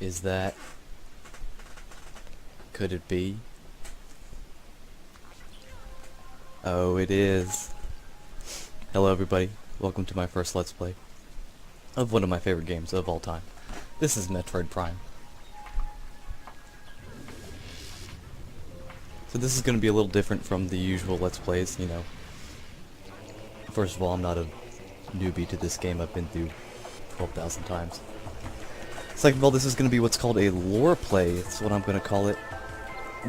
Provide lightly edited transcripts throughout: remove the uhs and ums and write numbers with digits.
Is that... Could it be? Oh, it is. Hello everybody, welcome to my first Let's Play of one of my favorite games of all time. This is Metroid Prime. So this is going to be a little different from the usual Let's Plays, you know. First of all, I'm not a newbie to this game, I've been through 12,000 times. Second of all, this is going to be what's called a lore play, that's what I'm going to call it.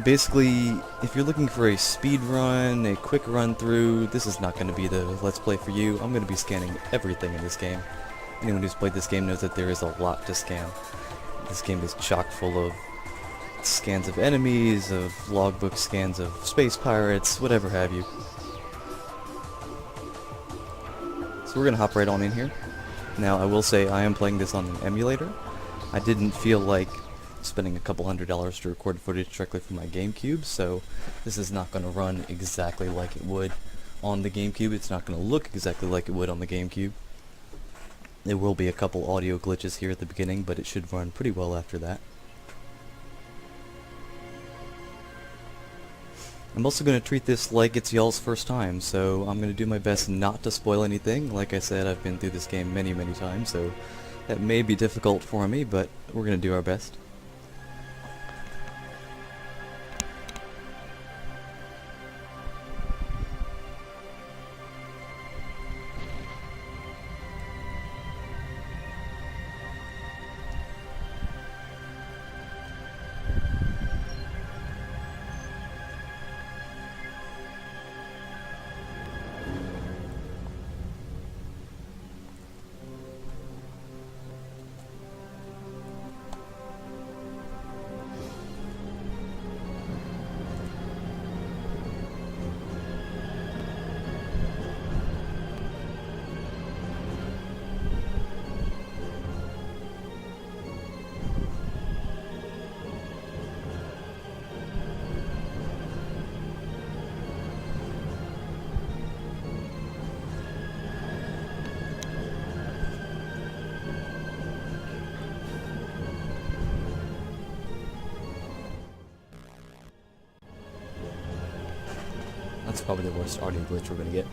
Basically, if you're looking for a speed run, a quick run through, this is not going to be the Let's Play for you. I'm going to be scanning everything in this game. Anyone who's played this game knows that there is a lot to scan. This game is chock full of scans of enemies, of logbook scans of space pirates, whatever have you. So we're going to hop right on in here. Now, I will say I am playing this on an emulator. I didn't feel like spending a couple $100s to record footage directly from my GameCube, so this is not going to run exactly like it would on the GameCube. It's not going to look exactly like it would on the GameCube. There will be a couple audio glitches here at the beginning, but it should run pretty well after that. I'm also going to treat this like it's y'all's first time, so I'm going to do my best not to spoil anything. Like I said, I've been through this game many times, so that may be difficult for me, but we're going to do our best. That's probably the worst audio glitch we're going to get.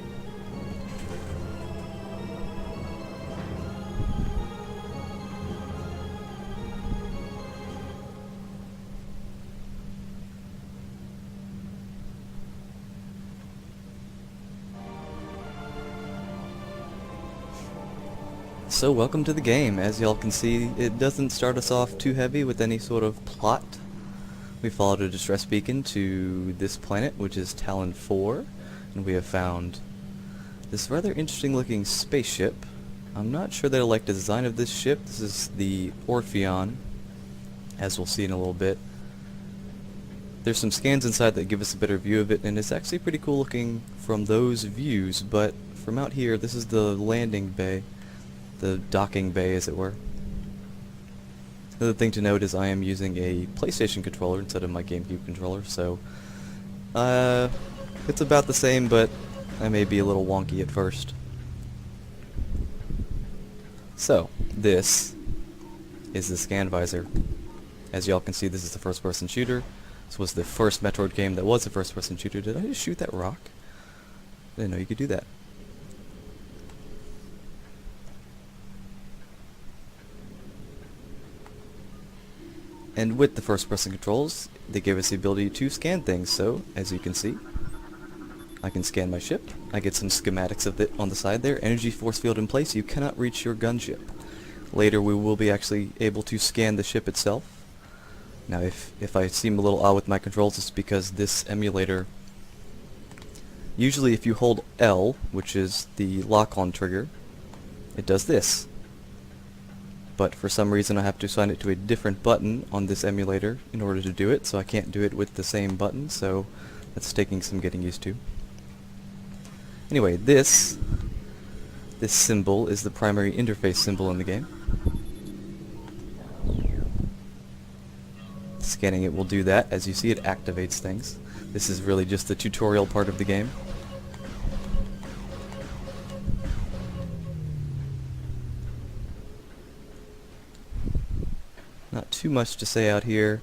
So welcome to the game. As y'all can see, it doesn't start us off too heavy with any sort of plot. We followed a distress beacon to this planet, which is Talon IV, and we have found this rather interesting looking spaceship. I'm not sure that I like the design of this ship. This is the Orpheon, as we'll see in a little bit. There's some scans inside that give us a better view of it, and it's actually pretty cool looking from those views, but from out here, this is the landing bay, the docking bay as it were. Another thing to note is I am using a PlayStation controller instead of my GameCube controller, so it's about the same, but I may be a little wonky at first. So, this is the scan visor. As y'all can see, this is the first-person shooter. This was the first Metroid game that was a first-person shooter. Did I just shoot that rock? I didn't know you could do that. And with the first-person controls, they gave us the ability to scan things. So, as you can see, I can scan my ship. I get some schematics of it on the side there. Energy force field in place. You cannot reach your gunship. Later, we will be actually able to scan the ship itself. Now, if I seem a little odd with my controls, it's because this emulator, usually if you hold L, which is the lock-on trigger, it does this. But for some reason I have to assign it to a different button on this emulator in order to do it, so I can't do it with the same button, so that's taking some getting used to. Anyway, this symbol is the primary interface symbol in the game. Scanning it will do that. As you see, it activates things. This is really just the tutorial part of the game. Not too much to say out here.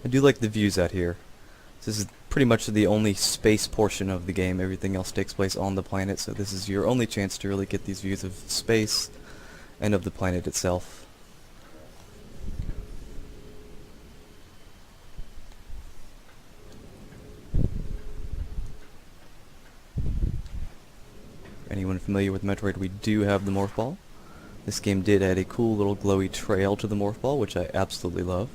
I do like the views out here. This is pretty much the only space portion of the game. Everything else takes place on the planet, so this is your only chance to really get these views of space and of the planet itself. For anyone familiar with Metroid, we do have the Morph Ball. This game did add a cool little glowy trail to the Morph Ball, which I absolutely love.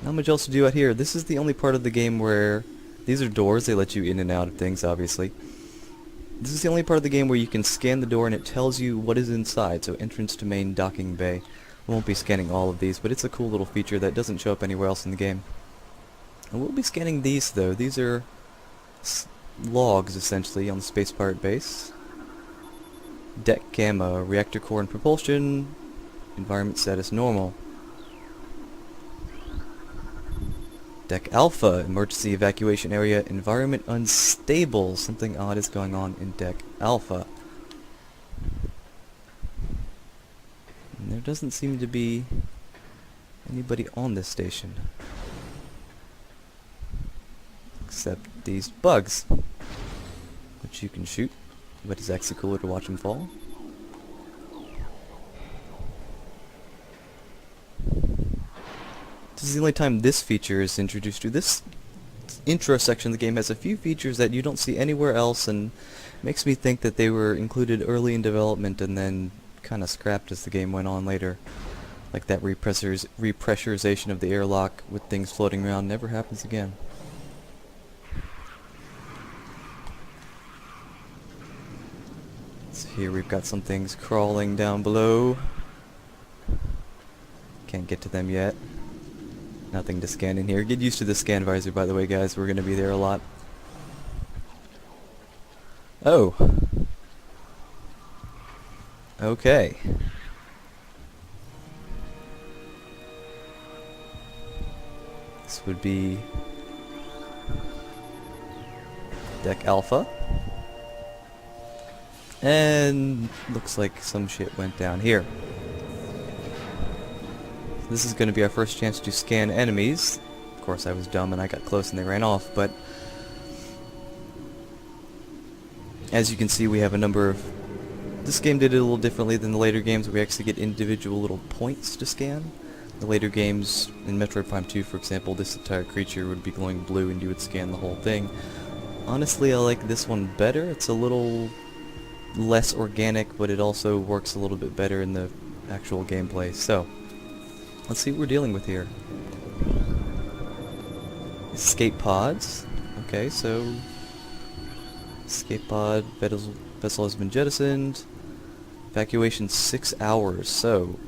Not much else to do out here. This is the only part of the game where these are doors. They let you in and out of things, obviously. This is the only part of the game where you can scan the door and it tells you what is inside. So entrance to main docking bay. I won't be scanning all of these, but it's a cool little feature that doesn't show up anywhere else in the game. I will be scanning these, though. These are logs, essentially, on the Space Pirate base. Deck gamma, reactor core and propulsion, environment status normal. Deck Alpha, emergency evacuation area, environment unstable. Something odd is going on in Deck Alpha. And there doesn't seem to be anybody on this station. Except these bugs, which you can shoot, but it's actually cooler to watch them fall. This is the only time this feature is introduced to. This intro section of the game has a few features that you don't see anywhere else, and makes me think that they were included early in development and then kind of scrapped as the game went on later. Like that repressurization of the airlock with things floating around never happens again. So here we've got some things crawling down below. Can't get to them yet. Nothing to scan in here. Get used to the scan visor, by the way, guys. We're going to be there a lot. Oh. Okay. This would be Deck Alpha. And looks like some shit went down here. This is going to be our first chance to scan enemies. Of course, I was dumb and I got close and they ran off, but as you can see, we have a number of... This game did it a little differently than the later games. We actually get individual little points to scan. The later games, in Metroid Prime 2, for example, this entire creature would be glowing blue and you would scan the whole thing. Honestly, I like this one better. It's a little less organic, but it also works a little bit better in the actual gameplay. So, let's see what we're dealing with here. Escape pods. Okay, so escape pod, vessel has been jettisoned. Evacuation 6 hours. So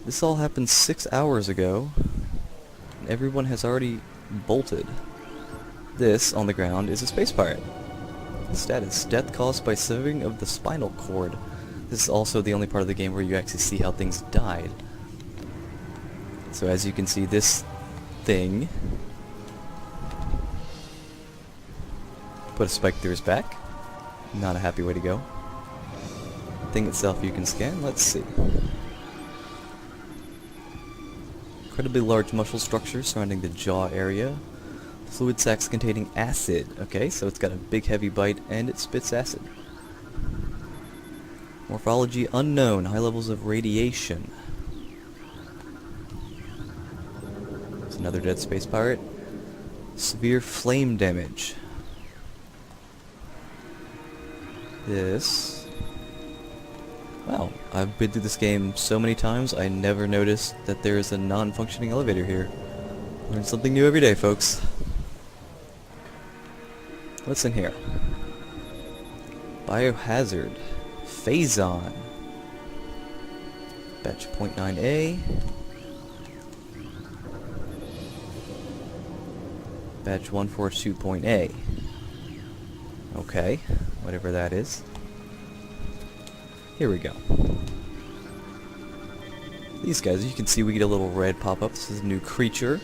this all happened 6 hours ago, and everyone has already bolted. This, on the ground, is a space pirate. Status: death caused by severing of the spinal cord. This is also the only part of the game where you actually see how things died. So as you can see, this thing put a spike through his back. Not a happy way to go. The thing itself you can scan. Let's see. Incredibly large muscle structure surrounding the jaw area. Fluid sacs containing acid. Okay, so it's got a big heavy bite and it spits acid. Morphology unknown. High levels of radiation. Another dead space pirate. Severe flame damage. This... Wow, I've been through this game so many times, I never noticed that there is a non-functioning elevator here. Learn something new every day, folks. What's in here? Biohazard. Phazon. Batch 0.9A. Batch 142.A. Okay, whatever that is. Here we go. These guys, you can see we get a little red pop-up. This is a new creature.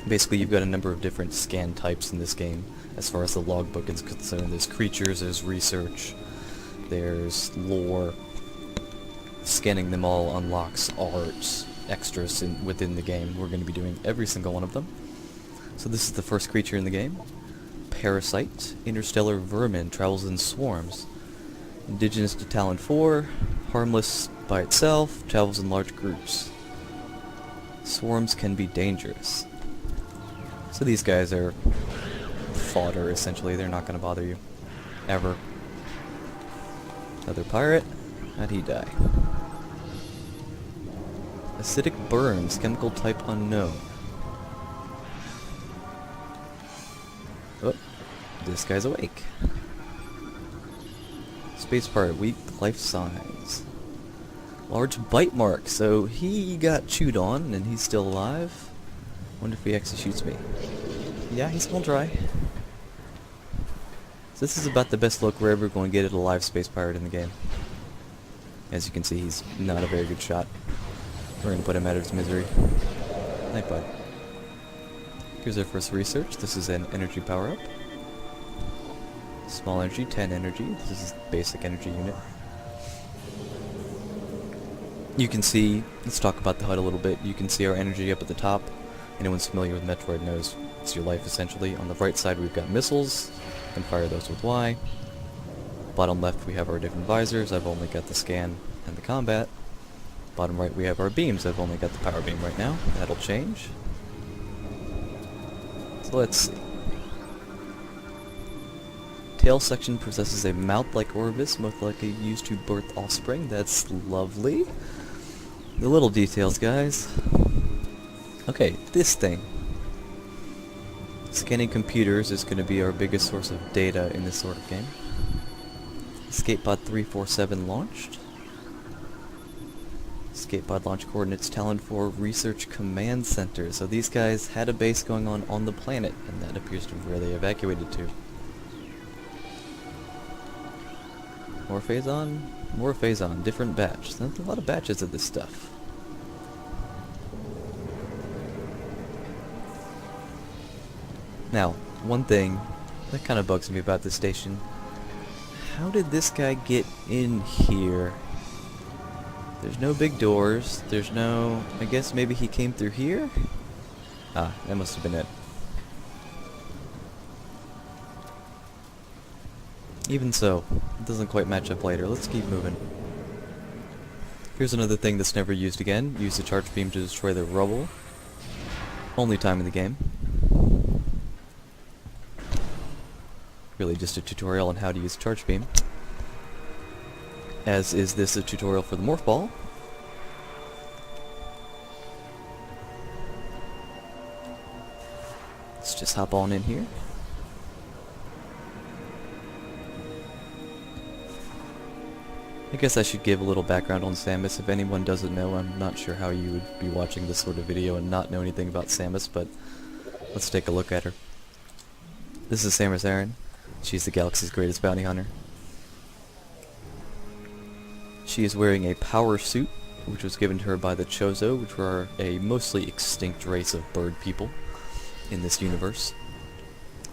Basically, you've got a number of different scan types in this game. As far as the logbook is concerned, there's creatures, there's research, there's lore. Scanning them all unlocks art, extras within the game. We're going to be doing every single one of them. So this is the first creature in the game. Parasite, interstellar vermin, travels in swarms. Indigenous to Talon IV, harmless by itself, travels in large groups. Swarms can be dangerous. So these guys are fodder, essentially. They're not going to bother you. Ever. Another pirate. How'd he die? Acidic burns, chemical type unknown. Oh, this guy's awake. Space pirate, weak life signs. Large bite mark, so he got chewed on and he's still alive. Wonder if he actually shoots me. Yeah, he's gonna try. So this is about the best look we're ever going to get at a live space pirate in the game. As you can see, he's not a very good shot. We're going to put him out of his misery. Night bud. Here's our first research. This is an energy power-up. Small energy, 10 energy. This is basic energy unit. You can see, let's talk about the HUD a little bit. You can see our energy up at the top. Anyone familiar with Metroid knows it's your life essentially. On the right side we've got missiles. You can fire those with Y. Bottom left we have our different visors. I've only got the scan and the combat. Bottom right we have our beams. I've only got the power beam right now. That'll change. So let's see. Tail section possesses a mouth-like orifice, most likely used to birth offspring. That's lovely. The little details, guys. Okay, this thing. Scanning computers is going to be our biggest source of data in this sort of game. Escape pod 347 launched. Escape pod launch coordinates Talon IV Research Command Center. So these guys had a base going on the planet, and that appears to be where they evacuated to. More phase-on, more phase-on, different batch. There's a lot of batches of this stuff. Now, one thing that kind of bugs me about this station. How did this guy get in here? There's no big doors. There's no... I guess maybe he came through here? Ah, that must have been it. Even so, it doesn't quite match up later. Let's keep moving. Here's another thing that's never used again. Use the charge beam to destroy the rubble. Only time in the game. Really just a tutorial on how to use charge beam. As is this a tutorial for the morph ball. Let's just hop on in here. I guess I should give a little background on Samus. If anyone doesn't know, I'm not sure how you would be watching this sort of video and not know anything about Samus, but let's take a look at her. This is Samus Aran. She's the galaxy's greatest bounty hunter. She is wearing a power suit, which was given to her by the Chozo, which were a mostly extinct race of bird people in this universe.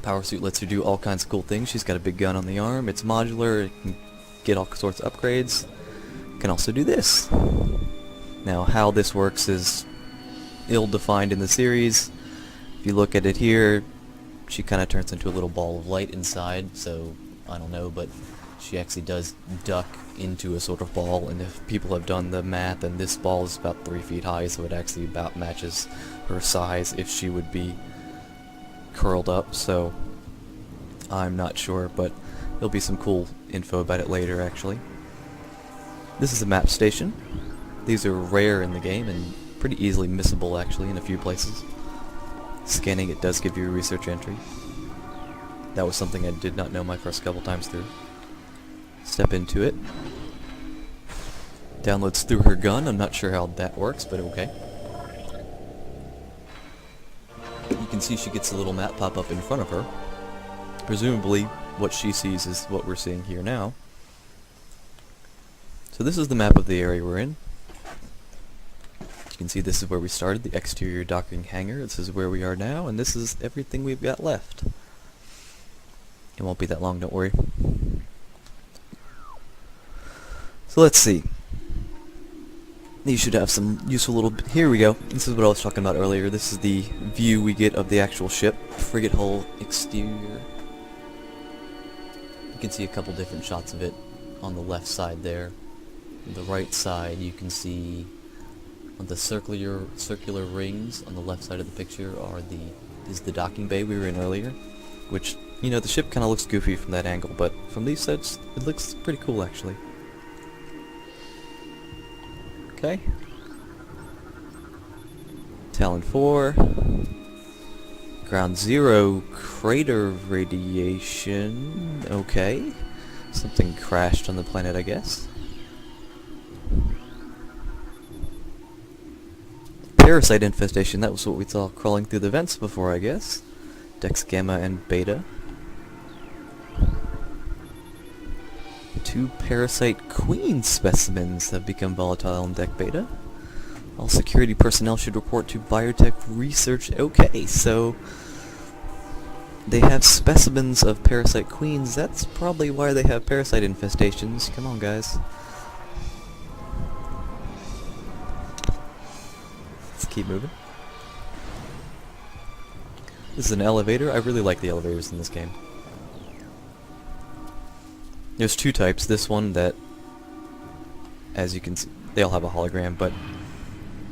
Power suit lets her do all kinds of cool things. She's got a big gun on the arm, it's modular, it can get all sorts of upgrades. It can also do this. Now, how this works is ill-defined in the series. If you look at it here, she kind of turns into a little ball of light inside, so I don't know, but she actually does duck into a sort of ball, and if people have done the math, then this ball is about 3 feet high, so it actually about matches her size if she would be curled up, so I'm not sure, but there'll be some cool info about it later, actually. This is a map station. These are rare in the game and pretty easily missable, actually, in a few places. Scanning it does give you a research entry. That was something I did not know my first couple times through. Step into it. Downloads through her gun. I'm not sure how that works, but okay. You can see she gets a little map pop up in front of her. Presumably, what she sees is what we're seeing here now. So this is the map of the area we're in. You can see this is where we started, the exterior docking hangar. This is where we are now, and this is everything we've got left. It won't be that long, don't worry. So let's see. You should have some useful little... Here we go. This is what I was talking about earlier. This is the view we get of the actual ship. Frigate hull exterior. You can see a couple different shots of it on the left side there. On the right side you can see on the circular rings on the left side of the picture is the docking bay we were in earlier. Which, you know, the ship kind of looks goofy from that angle, but from these sides it looks pretty cool actually. Okay. Talon IV. Ground Zero crater radiation. Okay. Something crashed on the planet, I guess. Parasite infestation, that was what we saw crawling through the vents before, I guess. Decks Gamma and Beta. 2 Parasite Queen specimens have become volatile on Deck Beta. All security personnel should report to Biotech Research. Okay, so they have specimens of Parasite Queens. That's probably why they have parasite infestations. Come on, guys. Let's keep moving. This is an elevator. I really like the elevators in this game. There's 2 types. This one that, as you can see, they all have a hologram, but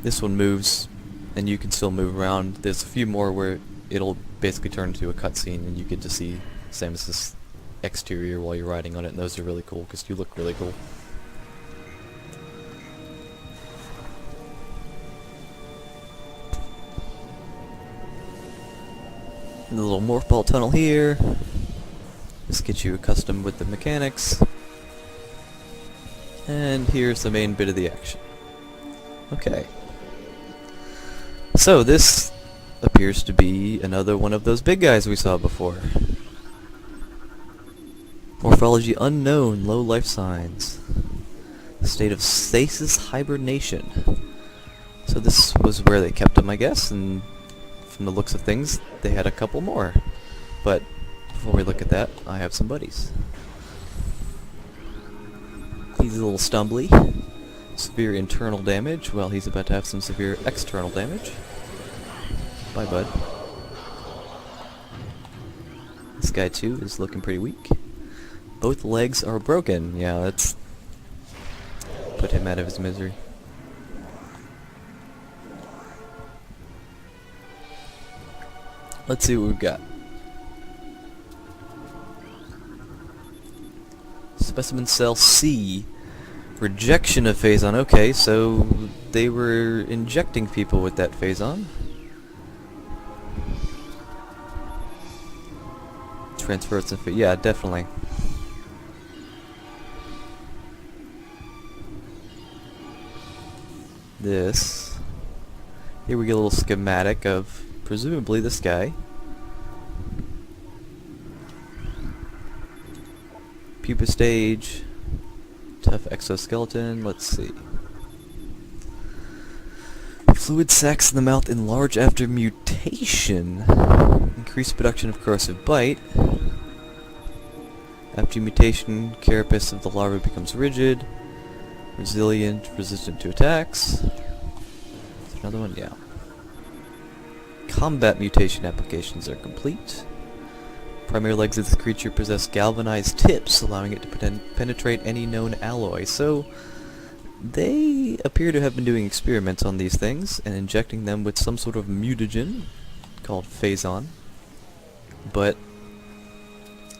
this one moves, and you can still move around. There's a few more where it'll basically turn into a cutscene, and you get to see Samus's exterior while you're riding on it, and those are really cool, because you look really cool. And the little morph ball tunnel here. Just get you accustomed with the mechanics. And here's the main bit of the action. Okay. So this appears to be another one of those big guys we saw before. Morphology unknown, low life signs. State of stasis hibernation. So this was where they kept them, I guess, and from the looks of things, they had a couple more. But before we look at that, I have some buddies. He's a little stumbly. Severe internal damage. Well, he's about to have some severe external damage. Bye, bud. This guy, too, is looking pretty weak. Both legs are broken. Yeah, let's put him out of his misery. Let's see what we've got. Specimen Cell C. Rejection of Phazon. Okay, so they were injecting people with that Phazon. Transference of... yeah, definitely. This. Here we get a little schematic of presumably this guy. Pupa stage. Tough exoskeleton. Let's see. Fluid sacs in the mouth enlarge after mutation. Increased production of corrosive bite. After mutation, carapace of the larva becomes rigid. Resilient, resistant to attacks. There's another one, yeah. Combat mutation applications are complete. Primary legs of this creature possess galvanized tips, allowing it to penetrate any known alloy. So, they appear to have been doing experiments on these things and injecting them with some sort of mutagen called Phazon. But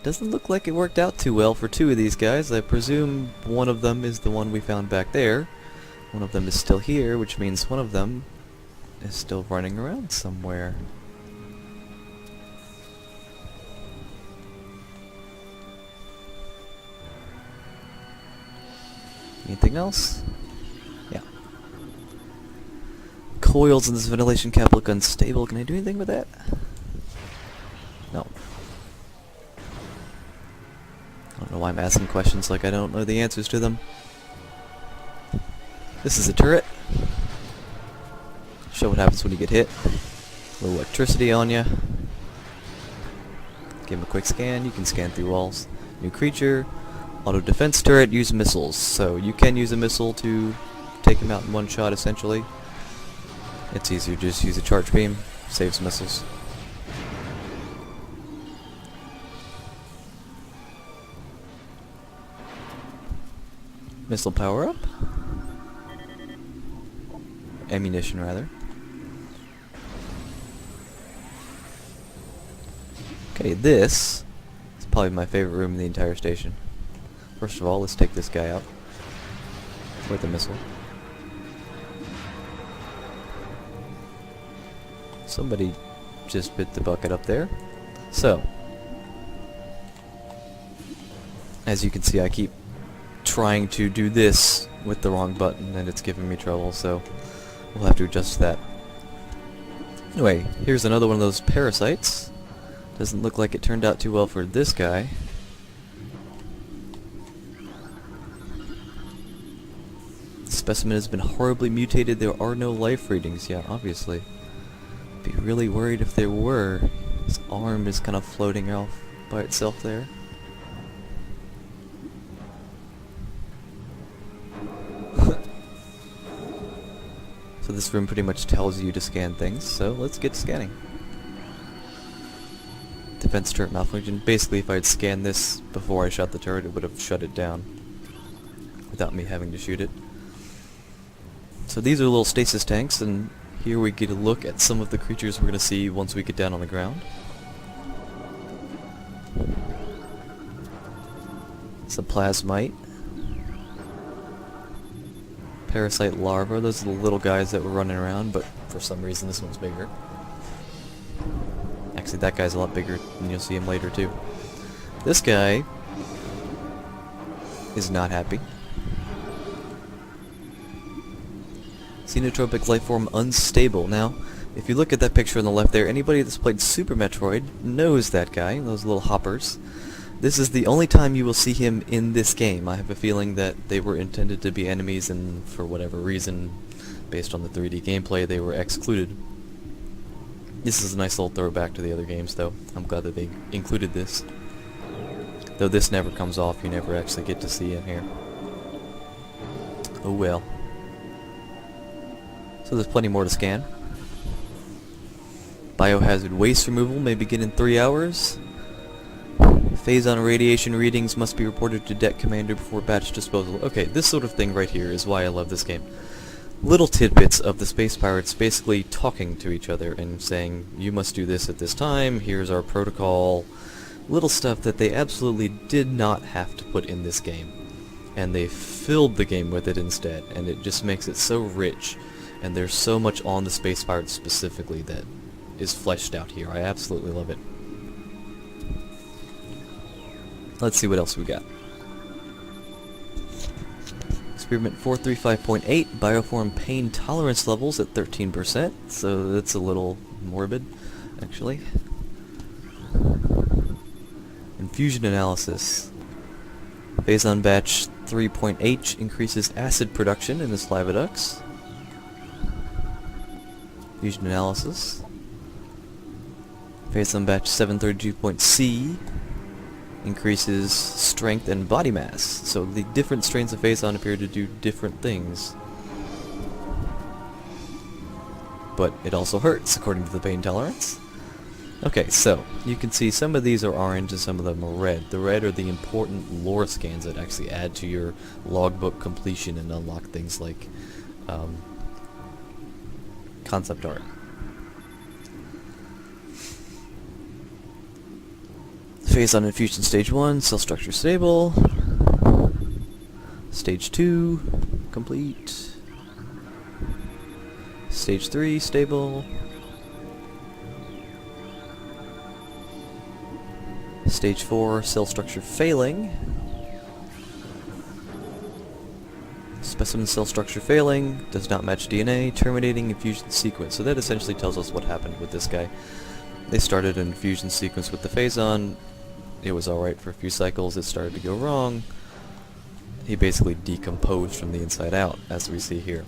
doesn't look like it worked out too well for 2 of these guys. I presume one of them is the one we found back there. One of them is still here, which means one of them is still running around somewhere. Anything else? Yeah. Coils in this ventilation cap look unstable. Can I do anything with that? No. I don't know why I'm asking questions like I don't know the answers to them. This is a turret. Show what happens when you get hit. A little electricity on you. Give him a quick scan. You can scan through walls. New creature. Auto defense turret. Use missiles. So you can use a missile to take him out in one shot, essentially. It's easier to just use a charge beam. Saves missiles. Missile power up. Ammunition, rather. Okay, this is probably my favorite room in the entire station. First of all, let's take this guy out with a missile. Somebody just bit the bucket up there. So, as you can see, I keep trying to do this with the wrong button and it's giving me trouble, so we'll have to adjust that. Anyway, here's another one of those parasites. Doesn't look like it turned out too well for this guy. The specimen has been horribly mutated. There are no life readings. Yeah, obviously. Be really worried if there were. His arm is kind of floating off by itself there. So this room pretty much tells you to scan things, so let's get scanning. Defense turret malfunction. Basically, if I had scanned this before I shot the turret, it would have shut it down without me having to shoot it. So these are little stasis tanks, and here we get a look at some of the creatures we're going to see once we get down on the ground. It's a plasmite. Parasite larva. Those are the little guys that were running around, but for some reason this one's bigger. Actually, that guy's a lot bigger, and you'll see him later too. This guy is not happy. Xenotropic lifeform unstable. Now, if you look at that picture on the left there, anybody that's played Super Metroid knows that guy, those little hoppers. This is the only time you will see him in this game. I have a feeling that they were intended to be enemies, and for whatever reason, based on the 3D gameplay, they were excluded. This is a nice little throwback to the other games, though. I'm glad that they included this. Though this never comes off, you never actually get to see him here. Oh well. So there's plenty more to scan. Biohazard waste removal may begin in 3 hours. Phazon radiation readings must be reported to deck commander before batch disposal. Okay, this sort of thing right here is why I love this game. Little tidbits of the space pirates basically talking to each other and saying, you must do this at this time, here's our protocol. Little stuff that they absolutely did not have to put in this game. And they filled the game with it instead, and it just makes it so rich. And there's so much on the space pirates specifically that is fleshed out here. I absolutely love it. Let's see what else we got. Experiment 435.8, bioform pain tolerance levels at 13%, so that's a little morbid, actually. Infusion analysis. Phazon batch 3.H increases acid production in the saliva ducts. Fusion analysis. Phazon batch 732.C increases strength and body mass. So the different strains of Phazon appear to do different things. But it also hurts, according to the pain tolerance. Okay, so you can see some of these are orange and some of them are red. The red are the important lore scans that actually add to your logbook completion and unlock things like concept art. Phazon infusion stage 1, cell structure stable. Stage 2, complete. Stage 3, stable. Stage 4, cell structure failing. Specimen cell structure failing, does not match DNA, terminating infusion sequence. So that essentially tells us what happened with this guy. They started an infusion sequence with the Phazon. It was alright for a few cycles, it started to go wrong. He basically decomposed from the inside out, as we see here.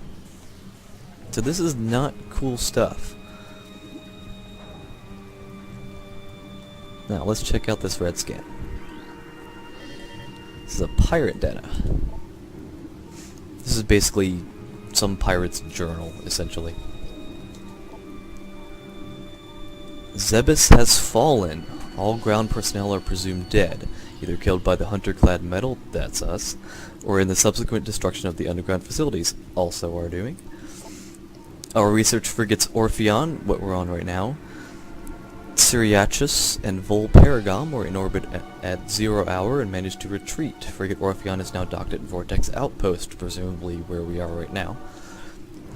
So this is not cool stuff. Now let's check out this red scan. This is a pirate data. This is basically some pirate's journal, essentially. Zebes has fallen. All ground personnel are presumed dead, either killed by the hunter-clad metal, that's us, or in the subsequent destruction of the underground facilities, also our doing. Our research frigates Orpheon, what we're on right now, Syriachus and Vol Paragam were in orbit at 0 hour and managed to retreat. Frigate Orpheon is now docked at Vortex Outpost, presumably where we are right now.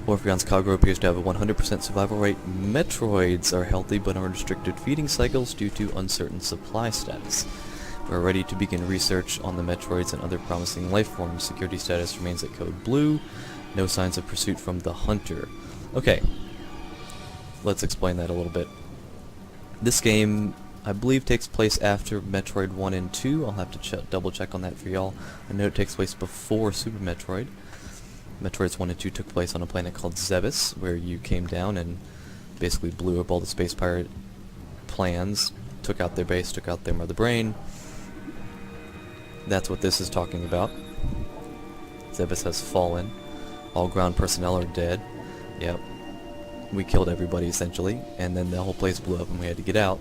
Orpheon's cargo appears to have a 100% survival rate. Metroids are healthy but on restricted feeding cycles due to uncertain supply status. We're ready to begin research on the Metroids and other promising life forms. Security status remains at code blue. No signs of pursuit from the hunter. Okay, let's explain that a little bit. This game, I believe, takes place after Metroid 1 and 2. I'll have to double check on that for y'all. I know it takes place before Super Metroid. Metroids 1 and 2 took place on a planet called Zebes, where you came down and basically blew up all the space pirate plans, took out their base, took out their mother brain. That's what this is talking about. Zebes has fallen. All ground personnel are dead. Yep. We killed everybody, essentially, and then the whole place blew up and we had to get out.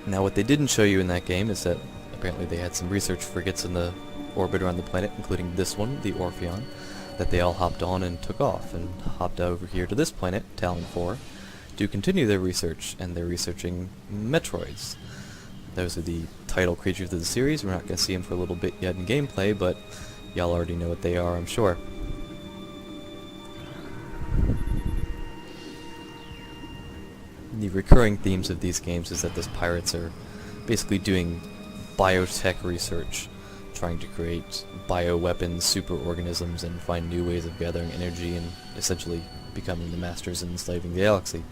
Now what they didn't show you in that game is that apparently they had some research frigates in the orbit around the planet, including this one, the Orpheon, that they all hopped on and took off, and hopped over here to this planet, Talon IV, to continue their research, and they're researching Metroids. Those are the title creatures of the series. We're not going to see them for a little bit yet in gameplay, but y'all already know what they are, I'm sure. The recurring themes of these games is that these pirates are basically doing biotech research, trying to create bioweapons, superorganisms, and find new ways of gathering energy and essentially becoming the masters and enslaving the galaxy.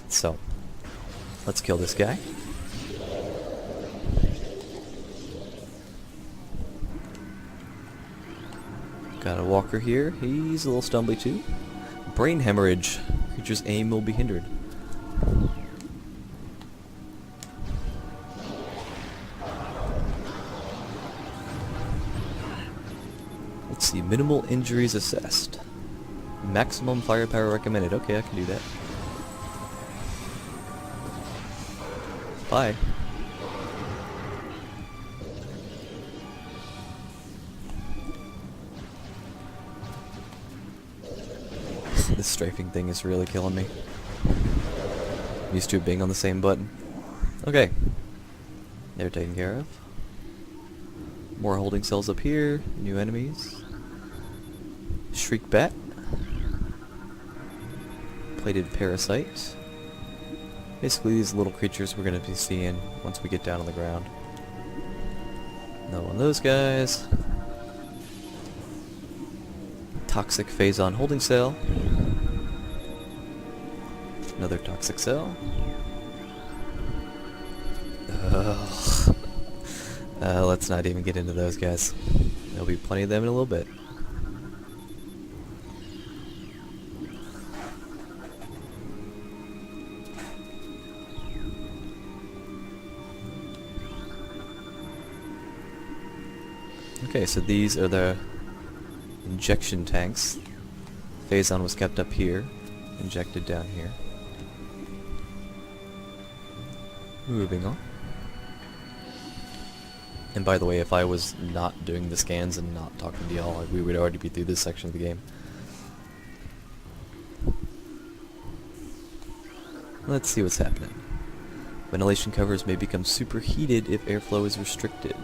So, let's kill this guy. Got a walker here. He's a little stumbly too. Brain hemorrhage. Creature's aim will be hindered. Let's see, minimal injuries assessed. Maximum firepower recommended. Okay, I can do that. Bye. This strafing thing is really killing me. I'm used to it being on the same button. Okay. They're taken care of. More holding cells up here. New enemies. Shriek bat. Plated parasite. Basically these little creatures we're going to be seeing once we get down on the ground. Another one of those guys. Toxic phazon holding cell. Another toxic cell. Let's not even get into those guys. There'll be plenty of them in a little bit. Okay, so these are the injection tanks. Phazon was kept up here, injected down here. Moving on. And by the way, if I was not doing the scans and not talking to y'all, we would already be through this section of the game. Let's see what's happening. Ventilation covers may become superheated if airflow is restricted.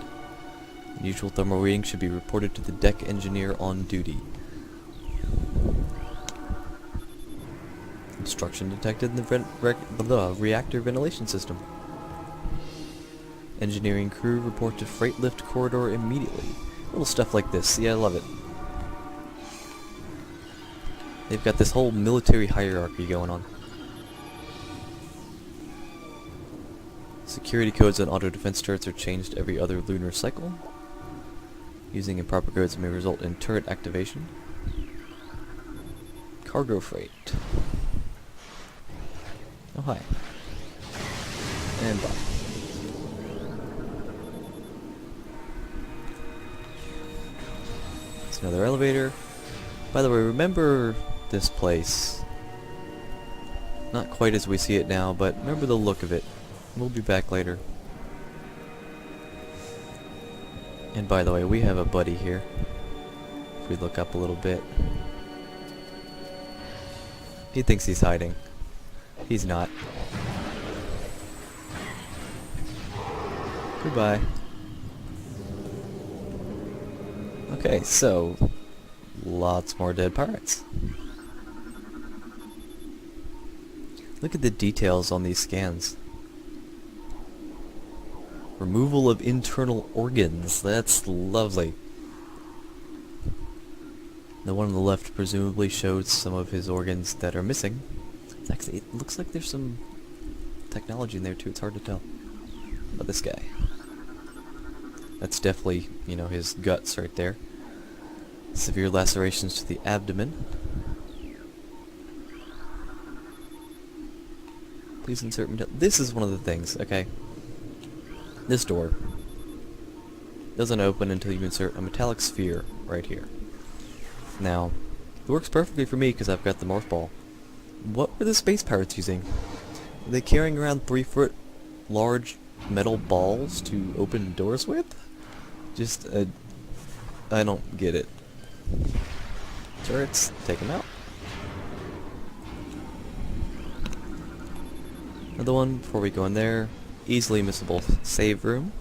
Unusual thermal reading should be reported to the deck engineer on duty. Obstruction detected in the reactor ventilation system. Engineering crew report to freight lift corridor immediately. Little stuff like this. Yeah, I love it. They've got this whole military hierarchy going on. Security codes on auto defense turrets are changed every other lunar cycle. Using improper codes may result in turret activation. Cargo freight. Oh, hi. And bye. It's another elevator. By the way, remember this place. Not quite as we see it now, but remember the look of it. We'll be back later. And by the way, we have a buddy here. If we look up a little bit. He thinks he's hiding. He's not. Goodbye. Okay, so lots more dead pirates. Look at the details on these scans. Removal of internal organs. That's lovely. The one on the left presumably shows some of his organs that are missing. It's actually, it looks like there's some technology in there too. It's hard to tell. But this guy. That's definitely, you know, his guts right there. Severe lacerations to the abdomen. Please insert me. This is one of the things, okay? This door doesn't open until you insert a metallic sphere right here. Now, it works perfectly for me because I've got the morph ball. What were the space pirates using? Were they carrying around 3-foot large metal balls to open doors with? Just, I don't get it. Turrets, take them out. Another one before we go in there. Easily missable save room.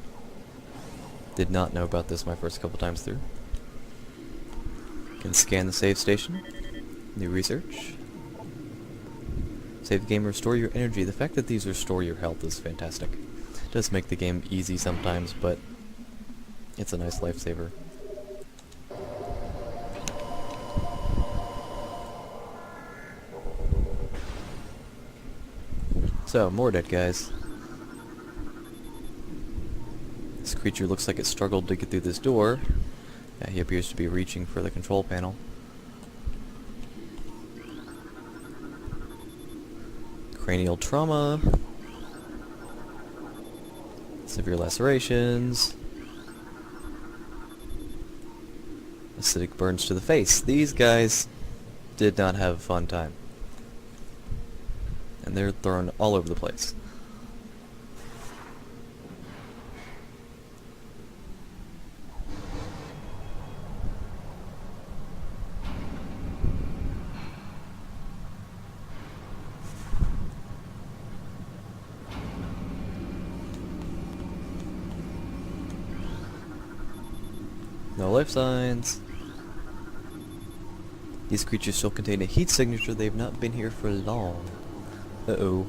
Did not know about this my first couple times through. Can scan the save station. New research. Save the game, restore your energy. The fact that these restore your health is fantastic. It does make the game easy sometimes, but it's a nice lifesaver. So, more dead guys. This creature looks like it struggled to get through this door. Yeah, he appears to be reaching for the control panel. Cranial trauma. Severe lacerations. Acidic burns to the face. These guys did not have a fun time. And they're thrown all over the place. No life signs. These creatures still contain a heat signature. They've not been here for long. Uh-oh.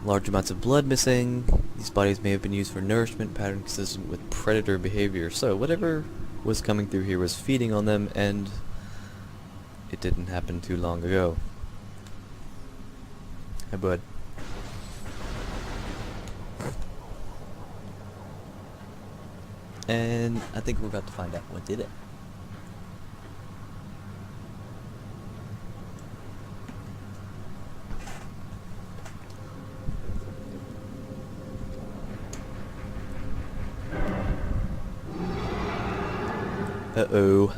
Large amounts of blood missing. These bodies may have been used for nourishment, pattern consistent with predator behavior. So whatever was coming through here was feeding on them, and it didn't happen too long ago. Hi, bud. And I think we're about to find out what did it. Uh-oh.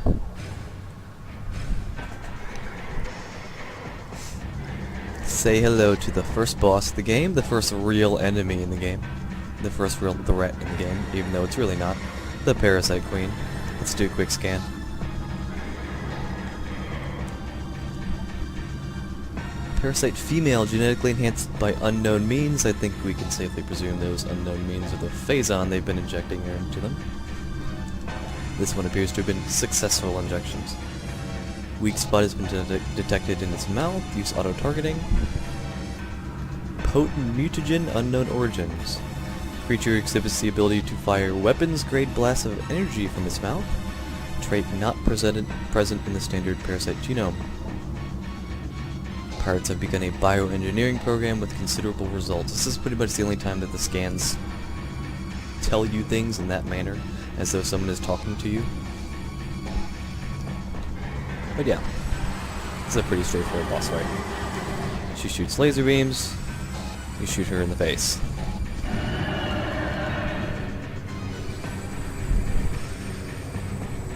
Say hello to the first boss of the game, the first real enemy in the game, the first real threat in the game, even though it's really not. The Parasite Queen. Let's do a quick scan. Parasite female, genetically enhanced by unknown means. I think we can safely presume those unknown means are the phazon they've been injecting into them. This one appears to have been successful injections. Weak spot has been detected in its mouth. Use auto-targeting. Potent mutagen, unknown origins. Creature exhibits the ability to fire weapons-grade blasts of energy from its mouth. Trait not present in the standard parasite genome. Pirates have begun a bioengineering program with considerable results. This is pretty much the only time that the scans tell you things in that manner, as though someone is talking to you. But yeah. It's a pretty straightforward boss fight. She shoots laser beams, you shoot her in the face.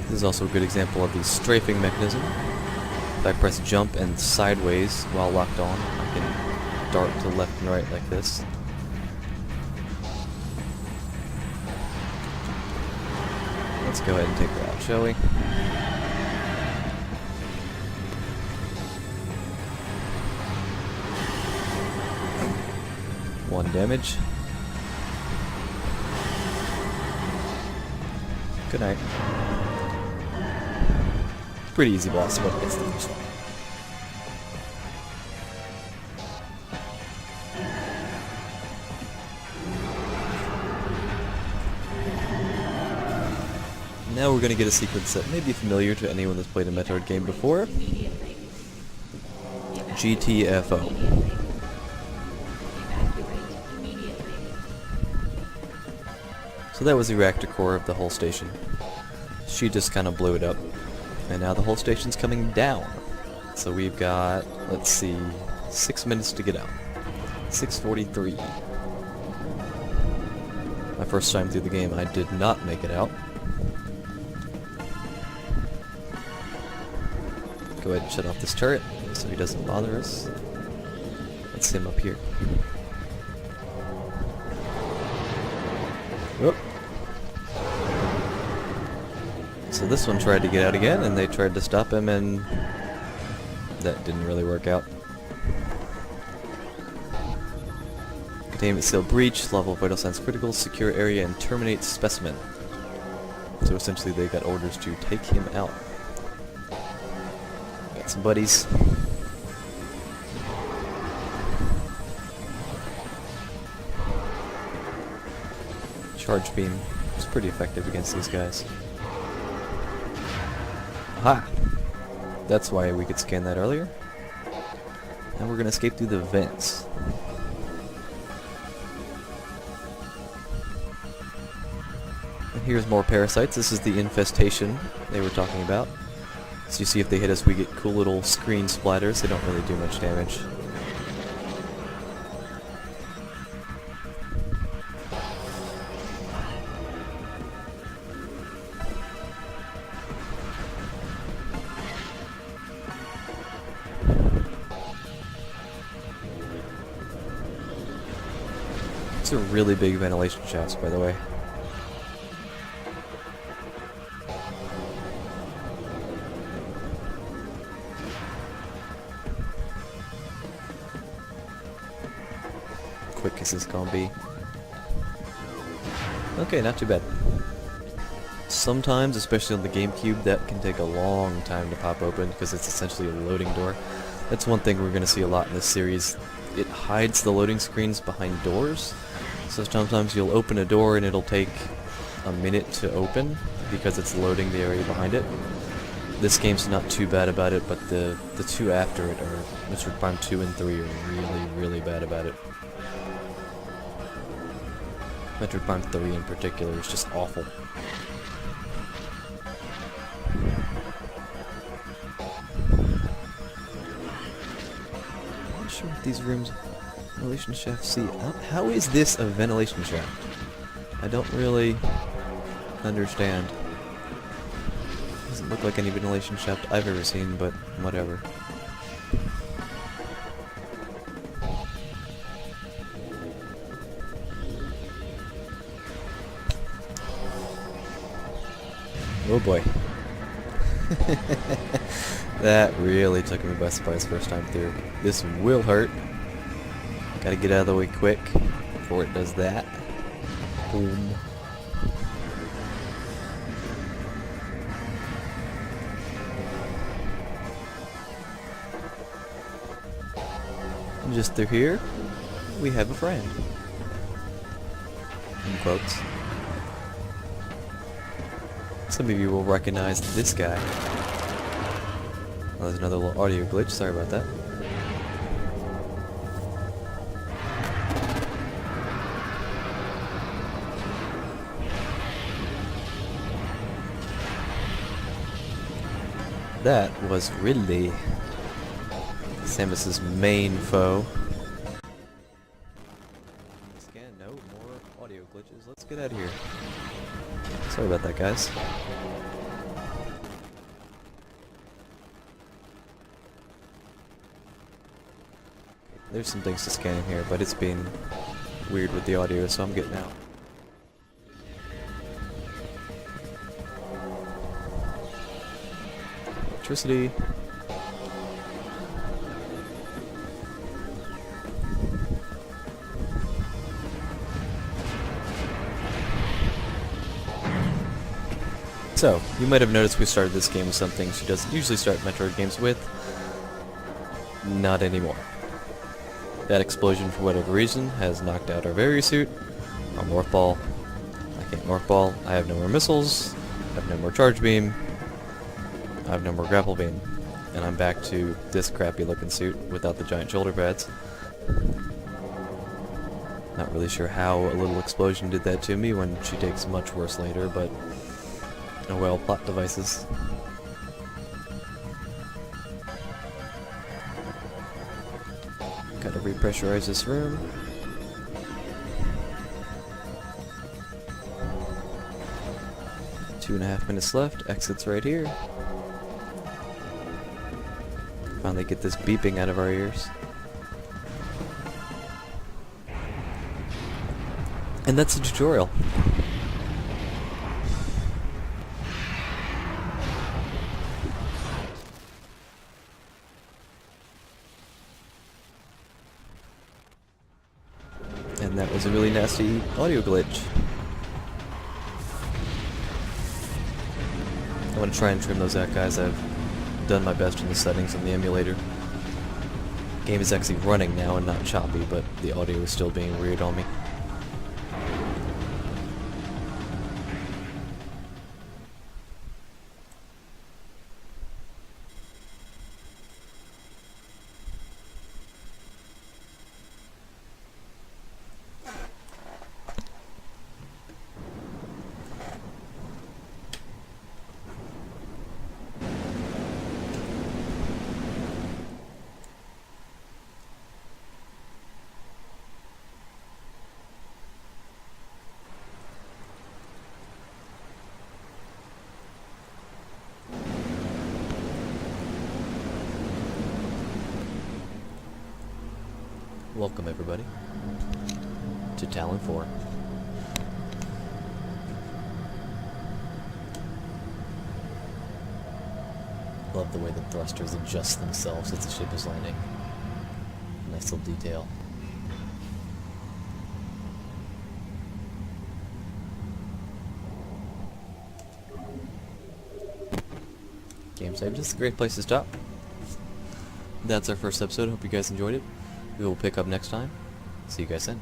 This is also a good example of the strafing mechanism. If I press jump and sideways while locked on, I can dart to left and right like this. Let's go ahead and take her out, shall we? One damage. Good night. Pretty easy boss, but it's the first one. Now we're going to get a sequence that may be familiar to anyone that's played a Metroid game before. GTFO. So that was the reactor core of the whole station. She just kind of blew it up. And now the whole station's coming down. So we've got, let's see, 6 minutes to get out. 6:43. My first time through the game, I did not make it out. Go ahead and shut off this turret so he doesn't bother us. Let's see him up here. Whoop. So this one tried to get out again, and they tried to stop him, and that didn't really work out. Containment seal breach, level of vital signs critical, secure area, and terminate specimen. So essentially they got orders to take him out. Got some buddies. Charge beam is pretty effective against these guys. Aha! That's why we could scan that earlier. Now we're gonna escape through the vents. And here's more parasites. This is the infestation they were talking about. So you see if they hit us, we get cool little screen splatters. They don't really do much damage. These are really big ventilation shafts, by the way. Quick as this gonna be. Okay, not too bad. Sometimes, especially on the GameCube, that can take a long time to pop open because it's essentially a loading door. That's one thing we're gonna see a lot in this series. It hides the loading screens behind doors. So sometimes you'll open a door and it'll take a minute to open because it's loading the area behind it. This game's not too bad about it, but the two after it, are Metroid Prime 2 and 3, are really, really bad about it. Metroid Prime 3 in particular is just awful. I'm not sure what these rooms... Ventilation shaft C. How is this a ventilation shaft? I don't really understand. Doesn't look like any ventilation shaft I've ever seen, but whatever. Oh boy. That really took me by surprise first time through. This will hurt. Gotta get out of the way quick before it does that. Boom. And just through here, we have a friend. In quotes. Some of you will recognize this guy. Oh, there's another little audio glitch, sorry about that. That was really Samus's main foe. Scan, no more audio glitches. Let's get out of here. Sorry about that, guys. There's some things to scan in here, but it's being weird with the audio, so I'm getting out. Electricity. So, you might have noticed we started this game with something she doesn't usually start Metroid games with. Not anymore. That explosion, for whatever reason, has knocked out our Very Suit, our Morph Ball. I can't Morph Ball. I have no more missiles. I have no more Charge Beam. I have no more Grapple Beam. And I'm back to this crappy looking suit without the giant shoulder pads. Not really sure how a little explosion did that to me when she takes much worse later, but oh well, plot devices. Gotta repressurize this room. 2.5 minutes left. Exit's right here. Finally get this beeping out of our ears. And that's the tutorial. And that was a really nasty audio glitch. I want to try and trim those out, guys. I've done my best in the settings on the emulator. Game is actually running now and not choppy, but the audio is still being weird on me. Welcome everybody to Talon IV. Love the way the thrusters adjust themselves as the ship is landing. Nice little detail. Game save, just a great place to stop. That's our first episode. Hope you guys enjoyed it. We will pick up next time. See you guys then.